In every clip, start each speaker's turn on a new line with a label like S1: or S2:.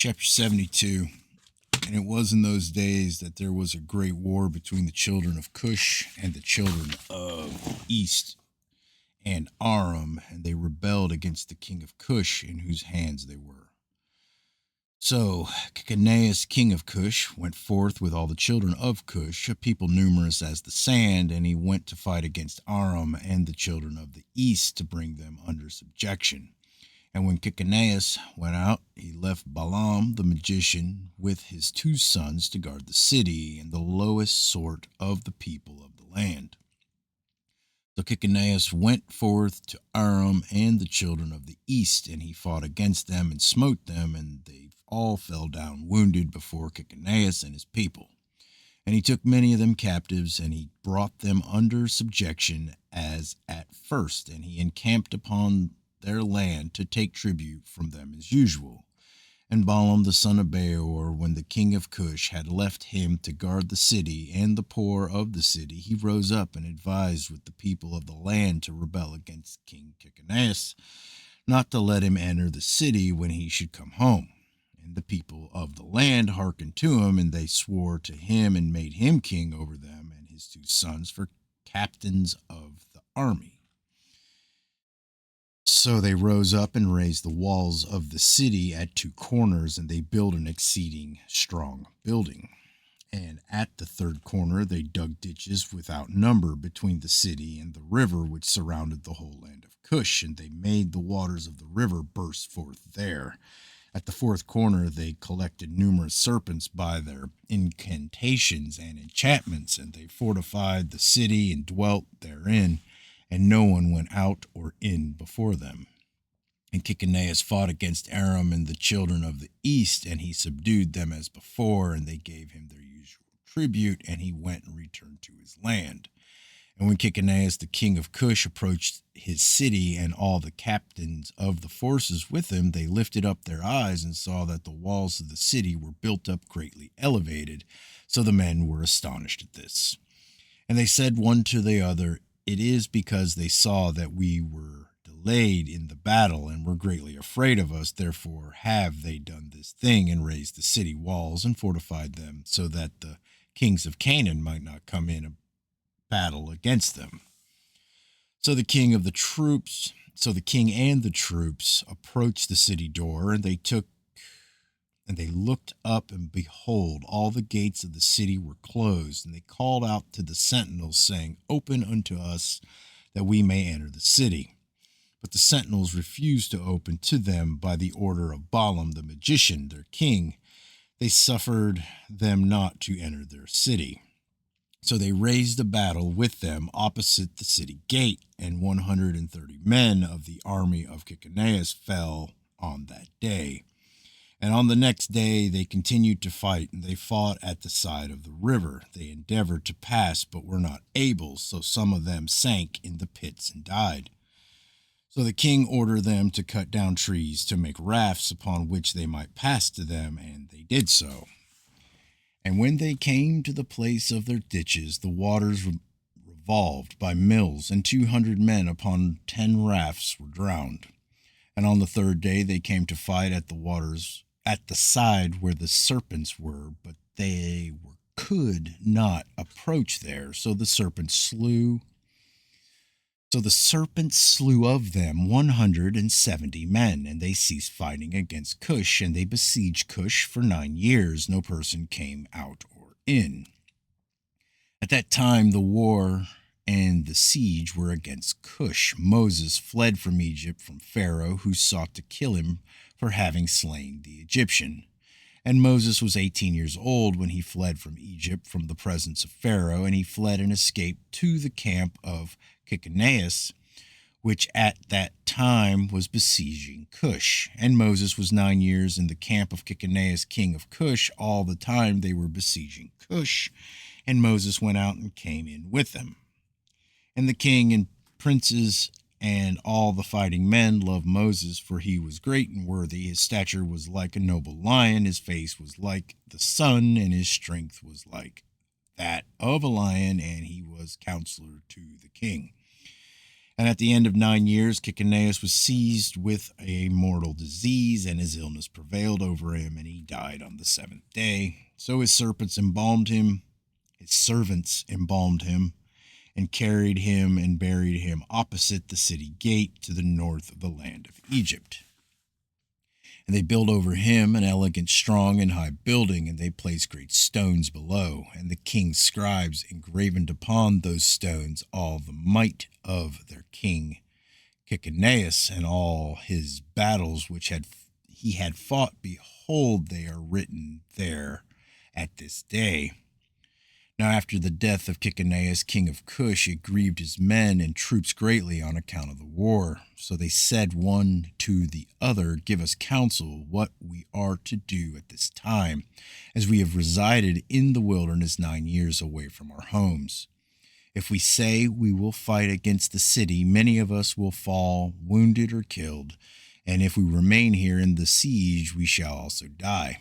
S1: Chapter 72. And it was in those days that there was a great war between the children of Cush and the children of East and Aram, and they rebelled against the king of Cush, in whose hands they were. So Cacaneus, king of Cush, went forth with all the children of Cush, a people numerous as the sand, and he went to fight against Aram and the children of the east to bring them under subjection. And when Cacaneus went out, he left Balaam the magician with his 2 sons to guard the city and the lowest sort of the people of the land. So Cacaneus went forth to Aram and the children of the east, and he fought against them and smote them, and they all fell down wounded before Cacaneus and his people. And he took many of them captives, and he brought them under subjection as at first, and he encamped upon their land to take tribute from them as usual. And Balaam the son of Beor, when the king of Cush had left him to guard the city and the poor of the city, he rose up and advised with the people of the land to rebel against King Cacaneus, not to let him enter the city when he should come home. And the people of the land hearkened to him, and they swore to him and made him king over them and his 2 sons for captains of the army. So they rose up and raised the walls of the city at 2 corners, and they built an exceeding strong building. And at the 3rd corner they dug ditches without number between the city and the river which surrounded the whole land of Cush, and they made the waters of the river burst forth there. At the 4th corner they collected numerous serpents by their incantations and enchantments, and they fortified the city and dwelt therein, and no one went out or in before them. And Cacaneus fought against Aram and the children of the east, and he subdued them as before, and they gave him their usual tribute, and he went and returned to his land. And when Cacaneus the king of Cush approached his city, and all the captains of the forces with him, they lifted up their eyes and saw that the walls of the city were built up greatly elevated. So the men were astonished at this. And they said one to the other, "It is because they saw that we were delayed in the battle and were greatly afraid of us. Therefore have they done this thing and raised the city walls and fortified them, so that the kings of Canaan might not come in a battle against them." So the king and the troops approached the city door, and they looked up, and behold, all the gates of the city were closed. And they called out to the sentinels, saying, "Open unto us, that we may enter the city." But the sentinels refused to open to them by the order of Balaam the magician, their king. They suffered them not to enter their city. So they raised a battle with them opposite the city gate, and 130 men of the army of Cacaneus fell on that day. And on the next day they continued to fight, and they fought at the side of the river. They endeavored to pass, but were not able, so some of them sank in the pits and died. So the king ordered them to cut down trees to make rafts upon which they might pass to them, and they did so. And when they came to the place of their ditches, the waters revolved by mills, and 200 men upon 10 rafts were drowned. And on the 3rd day they came to fight at the side where the serpents were, but they could not approach there. So the serpents slew of them 170 men, and they ceased fighting against Cush, and they besieged Cush for 9 years. No person came out or in. At that time the war and the siege were against Cush. Moses fled from Egypt from Pharaoh, who sought to kill him for having slain the Egyptian. And Moses was 18 years old when he fled from Egypt from the presence of Pharaoh, and he fled and escaped to the camp of Cacaneus, which at that time was besieging Cush. And Moses was 9 years in the camp of Cacaneus, king of Cush, all the time they were besieging Cush. And Moses went out and came in with them. And the king and princes and all the fighting men loved Moses, for he was great and worthy. His stature was like a noble lion, his face was like the sun, and his strength was like that of a lion, and he was counselor to the king. And at the end of 9 years, Chiconeus was seized with a mortal disease, and his illness prevailed over him, and he died on the seventh day. So his servants embalmed him, and carried him and buried him opposite the city gate to the north of the land of Egypt. And they built over him an elegant, strong, and high building, and they placed great stones below. And the king's scribes engraven upon those stones all the might of their king Chiconeus and all his battles which he had fought. Behold, they are written there at this day. Now after the death of Chiconeus, king of Cush, it grieved his men and troops greatly on account of the war. So they said one to the other, Give us counsel what we are to do at this time, as we have resided in the wilderness 9 years away from our homes. If we say we will fight against the city, many of us will fall wounded or killed, and if we remain here in the siege, we shall also die.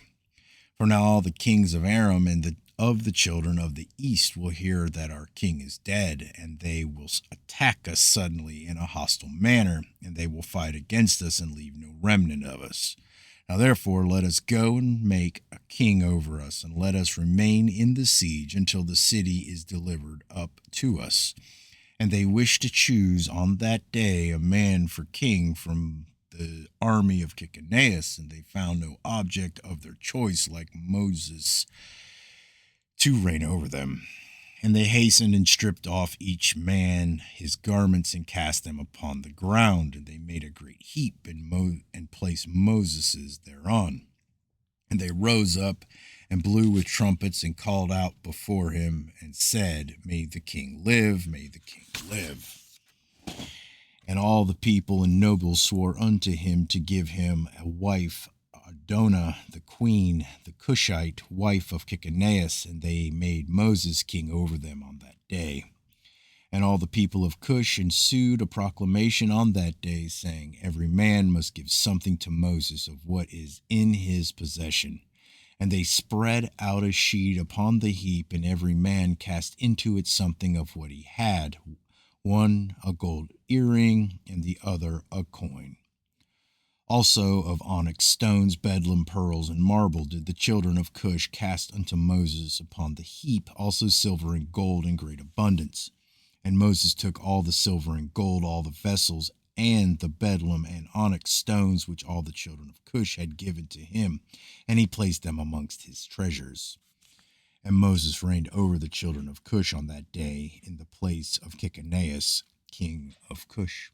S1: For now all the kings of Aram and of the children of the east will hear that our king is dead, and they will attack us suddenly in a hostile manner, and they will fight against us and leave no remnant of us. Now therefore let us go and make a king over us, and let us remain in the siege until the city is delivered up to us. And they wished to choose on that day a man for king from the army of Chiconeus, and they found no object of their choice like Moses to reign over them. And they hastened and stripped off each man his garments and cast them upon the ground. And they made a great heap and placed Moses's thereon. And they rose up and blew with trumpets and called out before him and said, May the king live, may the king live. And all the people and nobles swore unto him to give him a wife, Adonah, the queen, the Cushite, wife of Chiconeus, and they made Moses king over them on that day. And all the people of Cush ensued a proclamation on that day, saying, Every man must give something to Moses of what is in his possession. And they spread out a sheet upon the heap, and every man cast into it something of what he had, one a gold earring, and the other a coin. Also of onyx stones, bedlam, pearls, and marble did the children of Cush cast unto Moses upon the heap, also silver and gold in great abundance. And Moses took all the silver and gold, all the vessels, and the bedlam and onyx stones which all the children of Cush had given to him, and he placed them amongst his treasures. And Moses reigned over the children of Cush on that day in the place of Chiconeus, king of Cush.